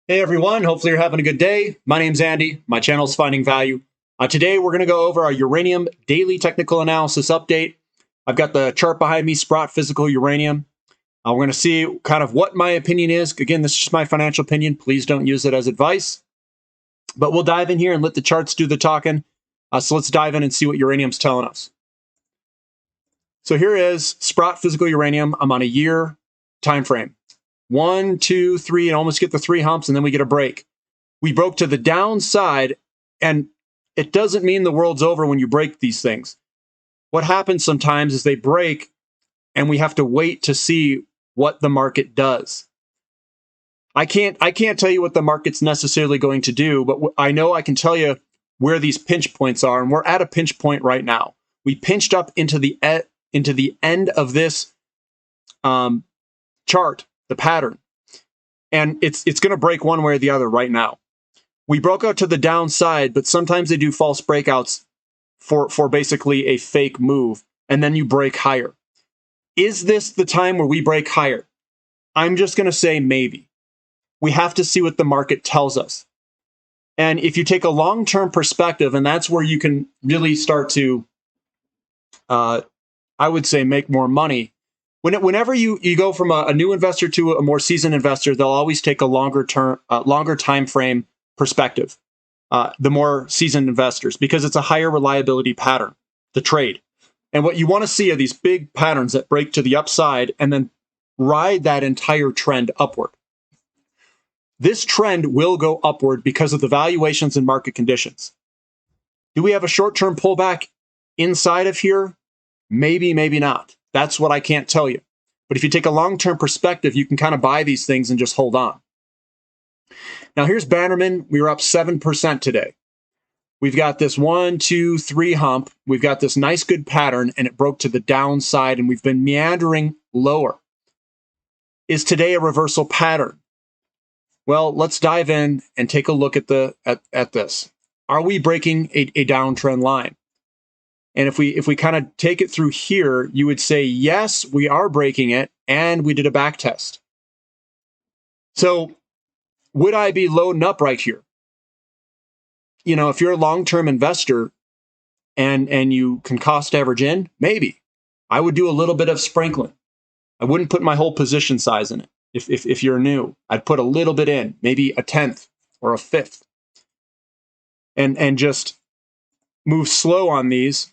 Hey everyone, hopefully you're having a good day. My name's Andy. My channel is Finding Value. Today we're going to go over our uranium daily technical analysis update. I've got the chart behind me, Sprott Physical Uranium. We're going to see kind of what my opinion is. Again, this is just my financial opinion. Please don't use it as advice. But we'll dive in here and let the charts do the talking. So let's dive in and see what uranium's telling us. So here is Sprott Physical Uranium. I'm on a year time frame. 1, 2, 3, and almost get the 3 humps, and then we get a break. We broke to the downside, and it doesn't mean the world's over when you break these things. What happens sometimes is they break, and we have to wait to see what the market does. I can't tell you what the market's necessarily going to do, but I know I can tell you where these pinch points are, and we're at a pinch point right now. We pinched up into the end of this chart. The pattern, and it's going to break one way or the other right now. We broke out to the downside, but sometimes they do false breakouts for basically a fake move, and then you break higher. Is this the time where we break higher? I'm just going to say maybe. We have to see what the market tells us. And if you take a long-term perspective, and that's where you can really start to, I would say, make more money. Whenever you go from a new investor to a more seasoned investor, they'll always take a longer time frame perspective. The more seasoned investors, because it's a higher reliability pattern, the trade. And what you want to see are these big patterns that break to the upside and then ride that entire trend upward. This trend will go upward because of the valuations and market conditions. Do we have a short-term pullback inside of here? Maybe, maybe not. That's what I can't tell you. But if you take a long-term perspective, you can kind of buy these things and just hold on. Now here's Bannerman. We were up 7% today. We've got this 1, 2, 3 hump. We've got this nice good pattern, and it broke to the downside, and we've been meandering lower. Is today a reversal pattern? Well, let's dive in and take a look at this. Are we breaking a downtrend line? And if we kind of take it through here, you would say, yes, we are breaking it, and we did a back test. So would I be loading up right here? You know, if you're a long-term investor and you can cost average in, maybe. I would do a little bit of sprinkling. I wouldn't put my whole position size in it. If you're new, I'd put a little bit in, maybe a 10th or a 5th. And just move slow on these.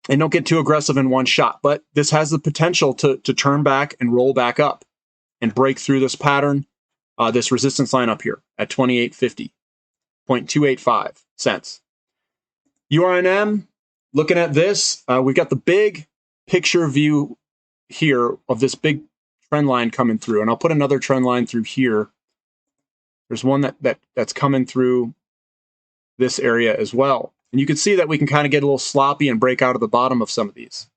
And don't get too aggressive in one shot. But this has the potential to turn back and roll back up and break through this pattern, this resistance line up here at 2850.285 cents. URNM, looking at this, we've got the big picture view here of this big trend line coming through. And I'll put another trend line through here. There's one that's coming through this area as well. And you can see that we can kind of get a little sloppy and break out of the bottom of some of these.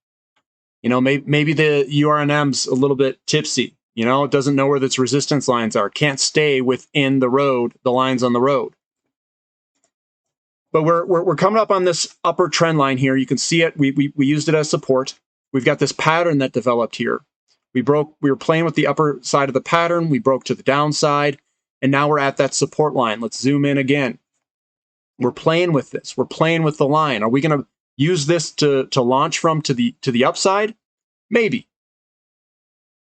You know, maybe the URNM's a little bit tipsy. You know, it doesn't know where its resistance lines are. Can't stay within the road, the lines on the road. But we're coming up on this upper trend line here. You can see it. We used it as support. We've got this pattern that developed here. We were playing with the upper side of the pattern. We broke to the downside. And now we're at that support line. Let's zoom in again. We're playing with this. We're playing with the line. Are we going to use this to launch from to the upside? Maybe.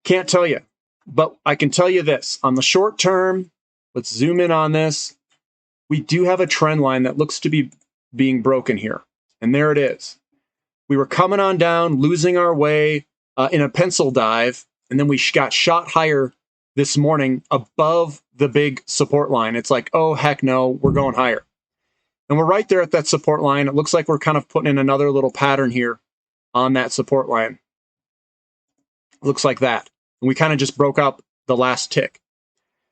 Can't tell you. But I can tell you this. On the short term, let's zoom in on this. We do have a trend line that looks to be being broken here. And there it is. We were coming on down, losing our way in a pencil dive. And then we got shot higher this morning above the big support line. It's like, oh, heck no, we're going higher. And we're right there at that support line. It looks like we're kind of putting in another little pattern here on that support line. Looks like that. And we kind of just broke up the last tick.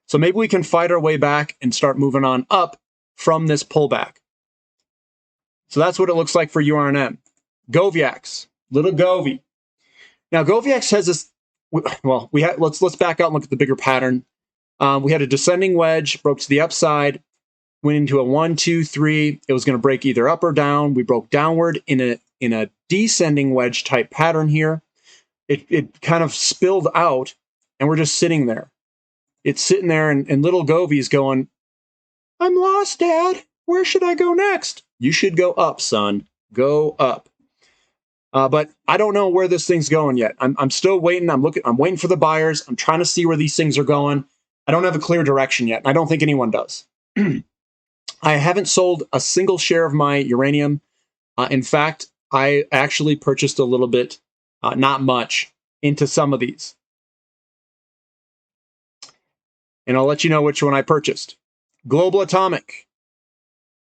So maybe we can fight our way back and start moving on up from this pullback. So that's what it looks like for URNM. Goviax, little Govy. Now Goviax has this, well, let's back out and look at the bigger pattern. We had a descending wedge, broke to the upside, went into a 1, 2, 3. It was going to break either up or down. We broke downward in a descending wedge type pattern here. It kind of spilled out, and we're just sitting there. it's sitting there, and little Govi's going, I'm lost, Dad. Where should I go next? You should go up, son. Go up. But I don't know where this thing's going yet. I'm still waiting. I'm waiting for the buyers. I'm trying to see where these things are going. I don't have a clear direction yet. I don't think anyone does. I haven't sold a single share of my uranium. In fact, I actually purchased a little bit, not much, into some of these. And I'll let you know which one I purchased. Global Atomic.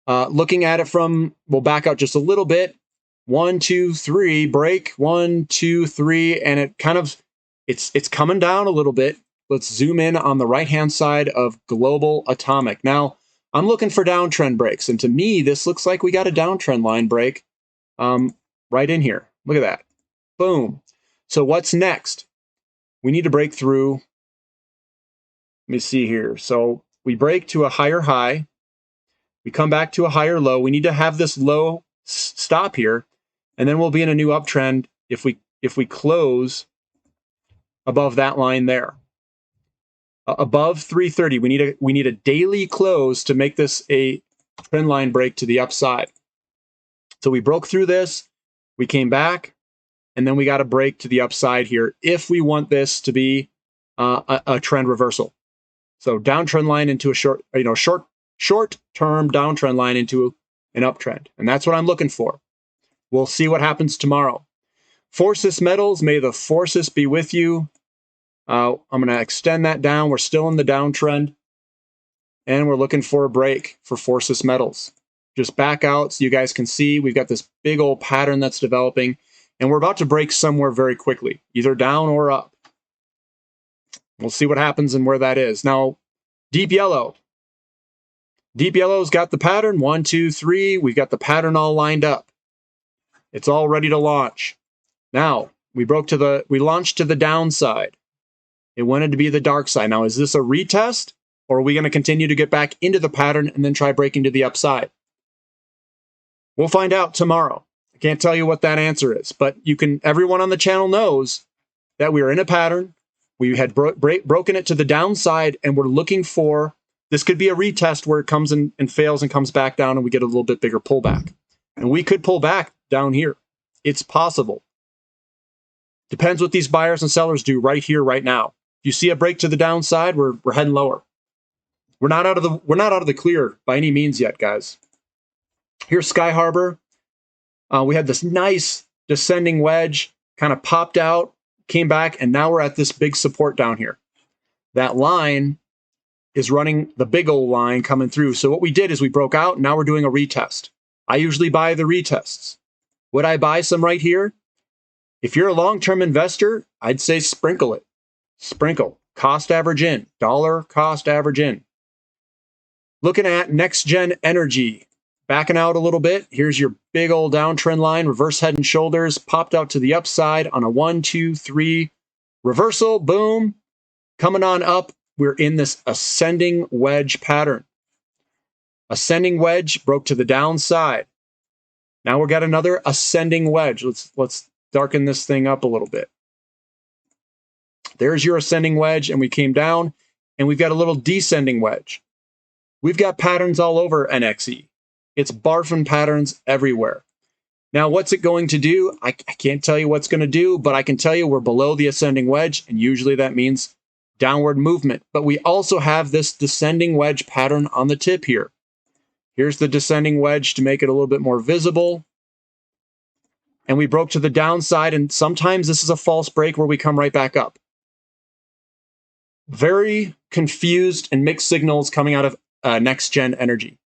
Looking at it from, we'll back out just a little bit. 1, 2, 3, break. 1, 2, 3, and it kind of, it's coming down a little bit. Let's zoom in on the right-hand side of Global Atomic. Now, I'm looking for downtrend breaks, and to me, this looks like we got a downtrend line break right in here. Look at that. Boom. So what's next? We need to break through. Let me see here. So we break to a higher high. We come back to a higher low. We need to have this low stop here, and then we'll be in a new uptrend if we close above that line there. Above 330, we need a daily close to make this a trend line break to the upside. So we broke through this, we came back, and then we got a break to the upside here if we want this to be a trend reversal. So downtrend line into a short-term downtrend line into an uptrend, and that's what I'm looking for. We'll see what happens tomorrow. Forces Metals, may the forces be with you. I'm going to extend that down. We're still in the downtrend, and we're looking for a break for Forces Metals. Just back out so you guys can see we've got this big old pattern that's developing, and we're about to break somewhere very quickly, either down or up. We'll see what happens and where that is. Now, Deep Yellow. Deep Yellow's got the pattern. 1, 2, 3. We've got the pattern all lined up. It's all ready to launch. Now, we launched to the downside. It wanted to be the dark side. Now, is this a retest, or are we going to continue to get back into the pattern and then try breaking to the upside? We'll find out tomorrow. I can't tell you what that answer is, but everyone on the channel knows that we are in a pattern. We had broken it to the downside, and we're looking for, this could be a retest where it comes in and fails and comes back down, and we get a little bit bigger pullback. And we could pull back down here. It's possible. Depends what these buyers and sellers do right here, right now. If you see a break to the downside, we're heading lower. We're not out of the clear by any means yet, guys. Here's Sky Harbor. We had this nice descending wedge, kind of popped out, came back, and now we're at this big support down here. That line is running the big old line coming through. So what we did is we broke out, and now we're doing a retest. I usually buy the retests. Would I buy some right here? If you're a long-term investor, I'd say sprinkle it. Sprinkle. Cost average in. Dollar cost average in. Looking at Next Gen Energy. Backing out a little bit. Here's your big old downtrend line. Reverse head and shoulders. Popped out to the upside on a 1, 2, 3 reversal. Boom. Coming on up. We're in this ascending wedge pattern. Ascending wedge broke to the downside. Now we've got another ascending wedge. Let's darken this thing up a little bit. There's your ascending wedge, and we came down, and we've got a little descending wedge. We've got patterns all over NXE. It's barfing patterns everywhere. Now, what's it going to do? I can't tell you what's going to do, but I can tell you we're below the ascending wedge, and usually that means downward movement. But we also have this descending wedge pattern on the tip here. Here's the descending wedge to make it a little bit more visible. And we broke to the downside, and sometimes this is a false break where we come right back up. Very confused and mixed signals coming out of Next Gen Energy.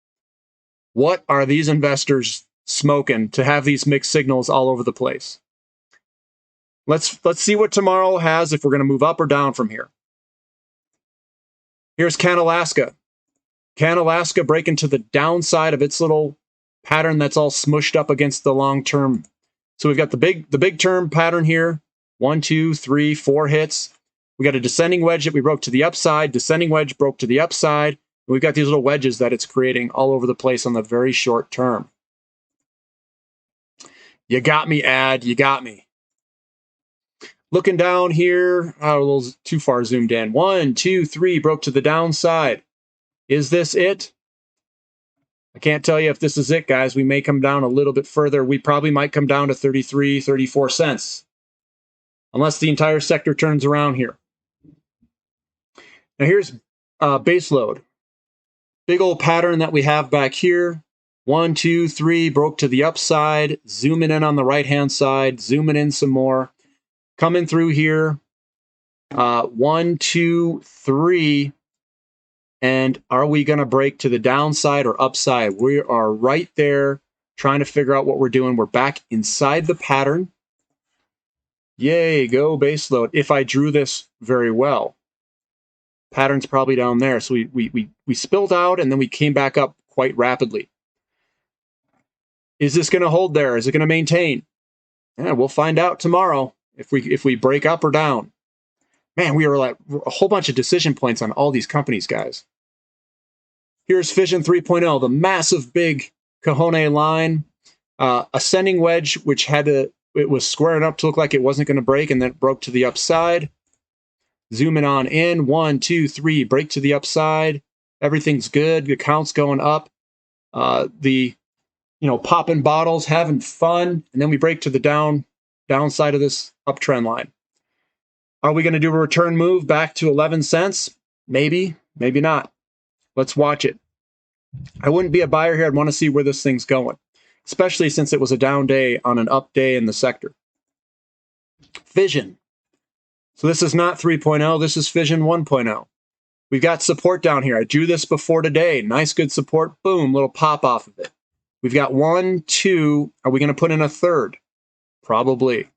What are these investors smoking to have these mixed signals all over the place? Let's see what tomorrow has, if we're going to move up or down from here. Here's Canalaska. Canalaska breaking to the downside of its little pattern that's all smushed up against the long term. So we've got the big term pattern here. 1, 2, 3, 4 hits. We got a descending wedge that we broke to the upside. Descending wedge broke to the upside. And we've got these little wedges that it's creating all over the place on the very short term. You got me, Ad. You got me. Looking down here, a little too far zoomed in. 1, 2, 3, broke to the downside. Is this it? I can't tell you if this is it, guys. We may come down a little bit further. We probably might come down to 33, 34 cents. Unless the entire sector turns around here. Now here's base load. Big old pattern that we have back here. 1, 2, 3, broke to the upside. Zooming in on the right-hand side. Zooming in some more. Coming through here. 1, 2, 3. And are we going to break to the downside or upside? We are right there trying to figure out what we're doing. We're back inside the pattern. Yay, go base load. If I drew this very well. Pattern's probably down there. So we spilled out and then we came back up quite rapidly. Is this going to hold there? Is it going to maintain? Yeah, we'll find out tomorrow if we break up or down. Man, we were like a whole bunch of decision points on all these companies, guys. Here's Fission 3.0, the massive big Cajone line, ascending wedge, which it was squaring up to look like it wasn't going to break, and then it broke to the upside. Zooming on in, 1, 2, 3, break to the upside. Everything's good. The count's going up. Popping bottles, having fun, and then we break to the downside of this uptrend line. Are we going to do a return move back to 11 cents? Maybe, maybe not. Let's watch it. I wouldn't be a buyer here. I'd want to see where this thing's going, especially since it was a down day on an up day in the sector. Fission. So this is not 3.0. This is Fission 1.0. We've got support down here. I drew this before today. Nice, good support. Boom, little pop off of it. We've got 1, 2. Are we going to put in a third? Probably.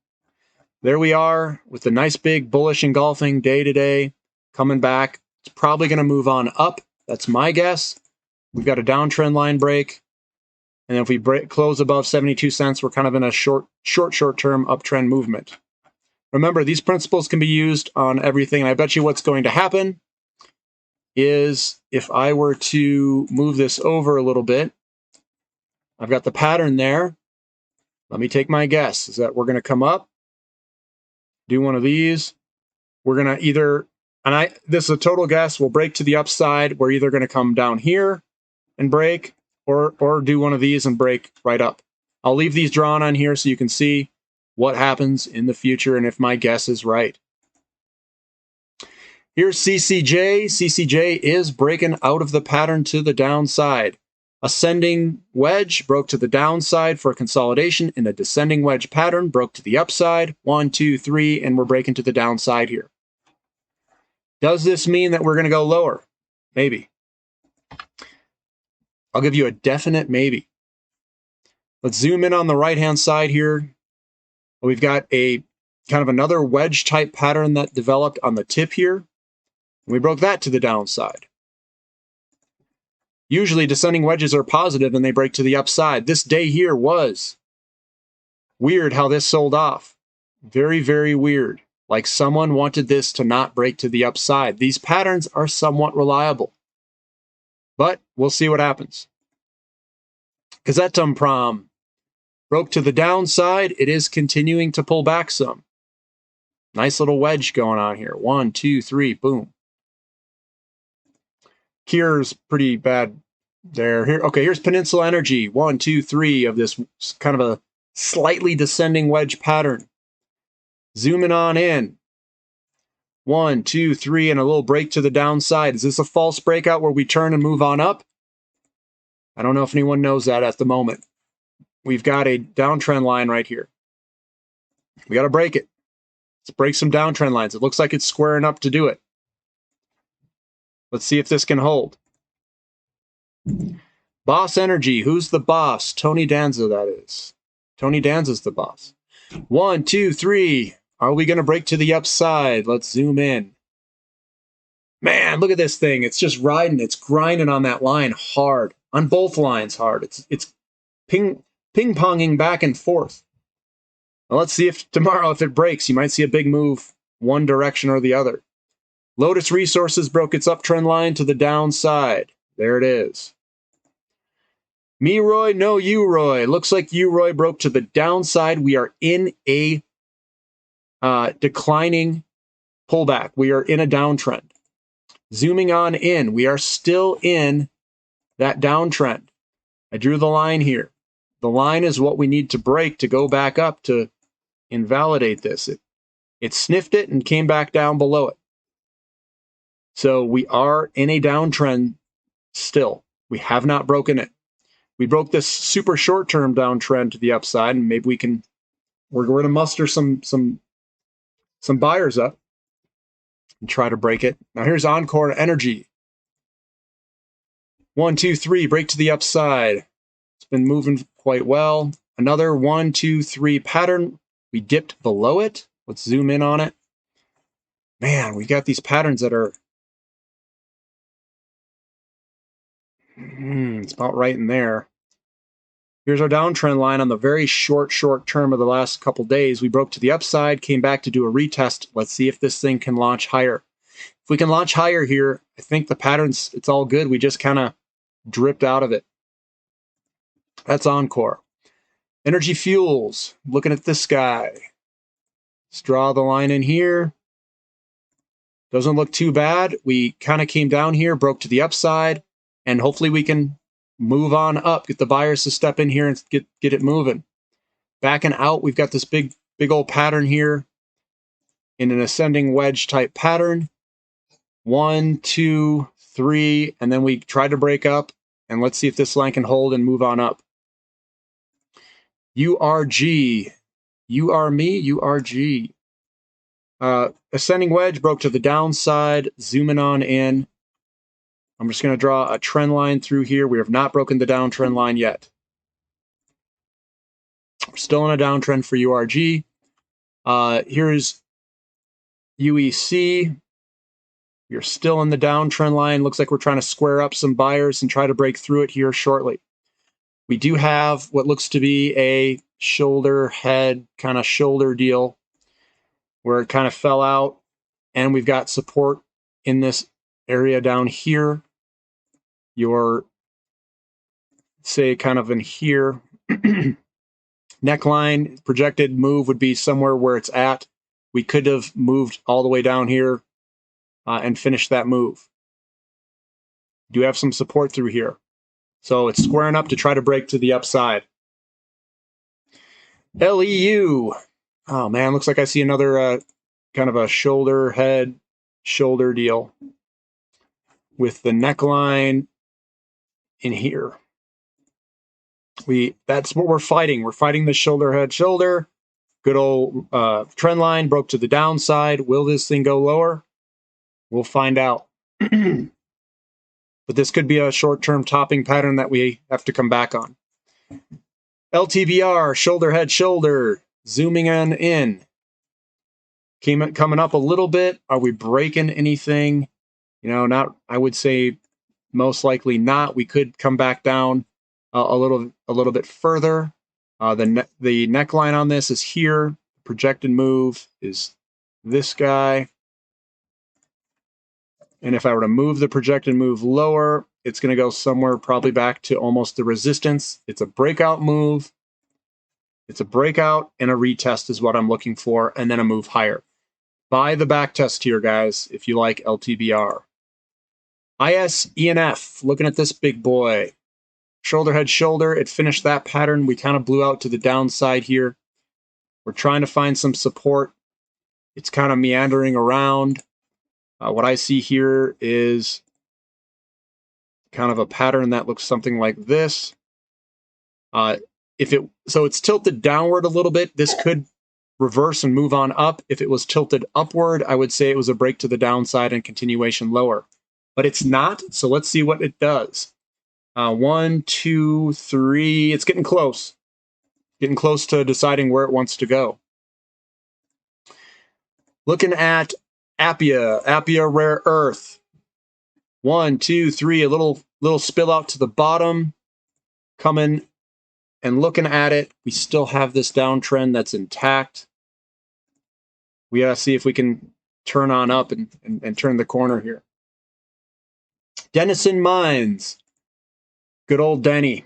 There we are with the nice big bullish engulfing day today coming back. It's probably going to move on up. That's my guess. We've got a downtrend line break. And if we close above 72 cents, we're kind of in a short-term uptrend movement. Remember, these principles can be used on everything. And I bet you what's going to happen is if I were to move this over a little bit, I've got the pattern there. Let me take my guess is that we're going to come up, do one of these. We're going to either, this is a total guess, we'll break to the upside. We're either going to come down here and break or do one of these and break right up. I'll leave these drawn on here so you can see what happens in the future and if my guess is right. Here's CCJ. CCJ is breaking out of the pattern to the downside. Ascending wedge broke to the downside for consolidation in a descending wedge pattern, broke to the upside, 1, 2, 3, and we're breaking to the downside here. Does this mean that we're going to go lower? Maybe. I'll give you a definite maybe. Let's zoom in on the right-hand side here. We've got a kind of another wedge type pattern that developed on the tip here. We broke that to the downside. Usually descending wedges are positive and they break to the upside. This day here was weird how this sold off. Very, very weird. Like someone wanted this to not break to the upside. These patterns are somewhat reliable. But we'll see what happens. Gazettum broke to the downside. It is continuing to pull back some. Nice little wedge going on here. 1, 2, 3, boom. Here's pretty bad there. Here's Peninsula Energy. 1, 2, 3 of this kind of a slightly descending wedge pattern. Zooming on in. 1, 2, 3, and a little break to the downside. Is this a false breakout where we turn and move on up? I don't know if anyone knows that at the moment. We've got a downtrend line right here. We got to break it. Let's break some downtrend lines. It looks like it's squaring up to do it. Let's see if this can hold. Boss Energy. Who's the boss? Tony Danza, that is. Tony Danza's the boss. 1, 2, 3. Are we going to break to the upside? Let's zoom in. Man, look at this thing. It's just riding. It's grinding on that line hard. On both lines hard. It's ping-ponging back and forth. Well, let's see if tomorrow, if it breaks, you might see a big move one direction or the other. Lotus Resources broke its uptrend line to the downside. There it is. Me, Roy, no, you, Roy. Looks like you, Roy, broke to the downside. We are in a declining pullback. We are in a downtrend. Zooming on in, we are still in that downtrend. I drew the line here. The line is what we need to break to go back up to invalidate this. It sniffed it and came back down below it. So we are in a downtrend still. We have not broken it. We broke this super short-term downtrend to the upside, and maybe we're going to muster some buyers up and try to break it. Now here's Encore Energy. 1, 2, 3, break to the upside. It's been moving quite well. Another 1, 2, 3 pattern. We dipped below it. Let's zoom in on it. Man, we got these patterns that are it's about right in there. Here's our downtrend line on the very short term of the last couple days. We broke to the upside, came back to do a retest. Let's see if this thing can launch higher. If we can launch higher here, I think the patterns, it's all good. We just kind of dripped out of it. That's Encore. Energy Fuels, looking at this guy. Let's draw the line in here. Doesn't look too bad. We kind of came down here, broke to the upside, and hopefully we can move on up, get the buyers to step in here and get it moving. Back and out, we've got this big old pattern here in an ascending wedge type pattern. 1, 2, 3, and then we try to break up, and let's see if this line can hold and move on up. URG. You are me, URG. Ascending wedge broke to the downside, zooming on in. I'm just going to draw a trend line through here. We have not broken the downtrend line yet. We're still in a downtrend for URG. Here's UEC. We're still in the downtrend line. Looks like we're trying to square up some buyers and try to break through it here shortly. We do have what looks to be a shoulder head kind of shoulder deal where it kind of fell out, and we've got support in this area down here. Your, say, kind of in here. Neckline, projected move would be somewhere where it's at. We could have moved all the way down here and finished that move. Do have some support through here. So it's squaring up to try to break to the upside. LEU. Oh man, looks like I see another kind of a shoulder head shoulder deal with the neckline in here. That's what we're fighting. We're fighting the shoulder head shoulder. Good old trend line broke to the downside. Will this thing go lower? We'll find out. But this could be a short-term topping pattern that we have to come back on. LTBR, shoulder head shoulder, zooming in. Coming up a little bit. Are we breaking anything? You know, not. I would say most likely not. We could come back down a little bit further. The neckline on this is here. Projected move is this guy. And if I were to move the projected move lower, it's going to go somewhere probably back to almost the resistance. It's a breakout move. It's a breakout and a retest is what I'm looking for, and then a move higher. Buy the back test here, guys, if you like LTBR. ISENF, looking at this big boy. Shoulder head shoulder, it finished that pattern. We kind of blew out to the downside here. We're trying to find some support. It's kind of meandering around. What I see here is kind of a pattern that looks something like this. So it's tilted downward a little bit. This could reverse and move on up. If it was tilted upward, I would say it was a break to the downside and continuation lower. But it's not, so let's see what it does. 1, 2, 3. It's getting close. Getting close to deciding where it wants to go. Looking at Appia rare earth. 1, 2, 3. A little spill out to the bottom. Coming and looking at it, we still have this downtrend that's intact. We gotta see if we can turn on up and turn the corner here. Denison Mines. Good old Denny.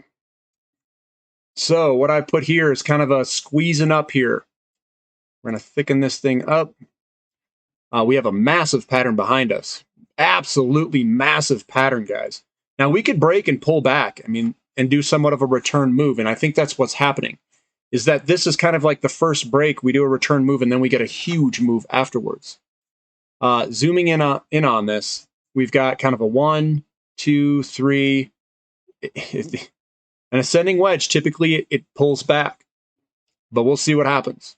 So what I put here is kind of a squeezing up here. We're going to thicken this thing up. We have a massive pattern behind us. Absolutely massive pattern, guys. Now, we could break and pull back, and do somewhat of a return move, and I think that's what's happening, is that this is kind of like the first break. We do a return move, and then we get a huge move afterwards. Zooming in on this, we've got kind of a 1, 2, 3. An ascending wedge, typically it pulls back, but we'll see what happens.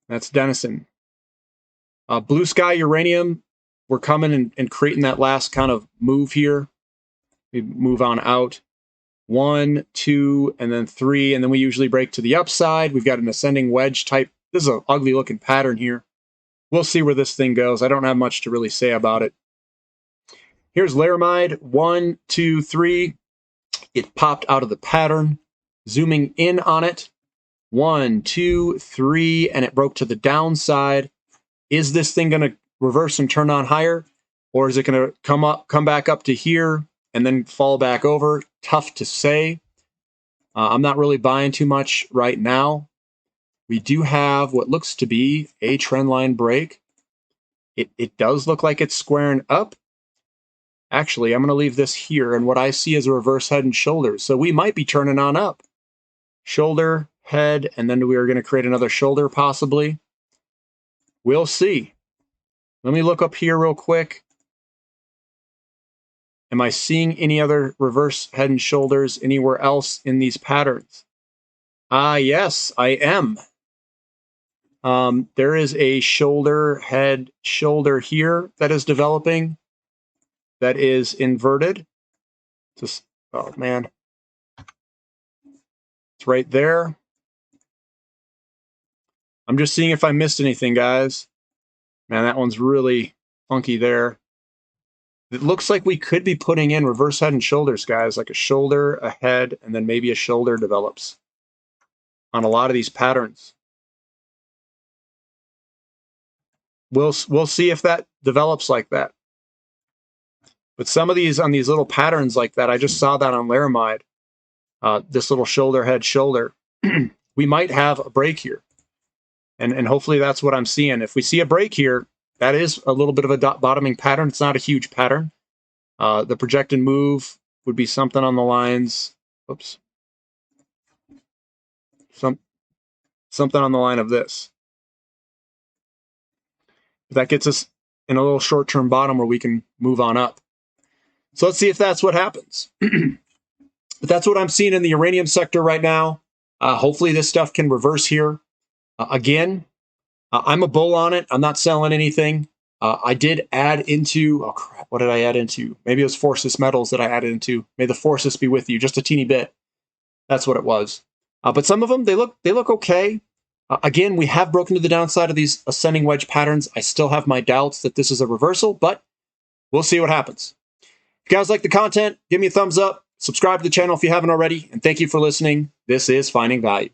That's Denison. Blue sky uranium, we're coming and creating that last kind of move here. We move on out. 1, 2, and then 3, and then we usually break to the upside. We've got an ascending wedge type. This is an ugly looking pattern here. We'll see where this thing goes. I don't have much to really say about it. Here's laramide. 1, 2, 3. It popped out of the pattern. Zooming in on it. 1, 2, 3, and it broke to the downside. Is this thing going to reverse and turn on higher? Or is it going to come back up to here and then fall back over? Tough to say. I'm not really buying too much right now. We do have what looks to be a trend line break. It does look like it's squaring up. Actually, I'm going to leave this here, and what I see is a reverse head and shoulders. So we might be turning on up. Shoulder, head, and then we are going to create another shoulder possibly. We'll see. Let me look up here real quick. Am I seeing any other reverse head and shoulders anywhere else in these patterns? Yes, I am. There is a shoulder, head, shoulder here that is developing. That is inverted. Just, oh man. It's right there. I'm just seeing if I missed anything, guys. Man, that one's really funky there. It looks like we could be putting in reverse head and shoulders, guys, like a shoulder, a head, and then maybe a shoulder develops on a lot of these patterns. We'll see if that develops like that. But some of these on these little patterns like that, I just saw that on laramide. This little shoulder, head, shoulder. We might have a break here. And hopefully that's what I'm seeing. If we see a break here, that is a little bit of a bottoming pattern. It's not a huge pattern. The projected move would be something on the lines. Oops. Something on the line of this. That gets us in a little short-term bottom where we can move on up. So let's see if that's what happens. But that's what I'm seeing in the uranium sector right now. Hopefully this stuff can reverse here. Again, I'm a bull on it. I'm not selling anything. I did add into, oh crap, what did I add into? Maybe it was Forces Metals that I added into. May the Forces be with you, just a teeny bit. That's what it was. But some of them, they look okay. Again, we have broken to the downside of these ascending wedge patterns. I still have my doubts that this is a reversal, but we'll see what happens. If you guys like the content, give me a thumbs up. Subscribe to the channel if you haven't already. And thank you for listening. This is Finding Value.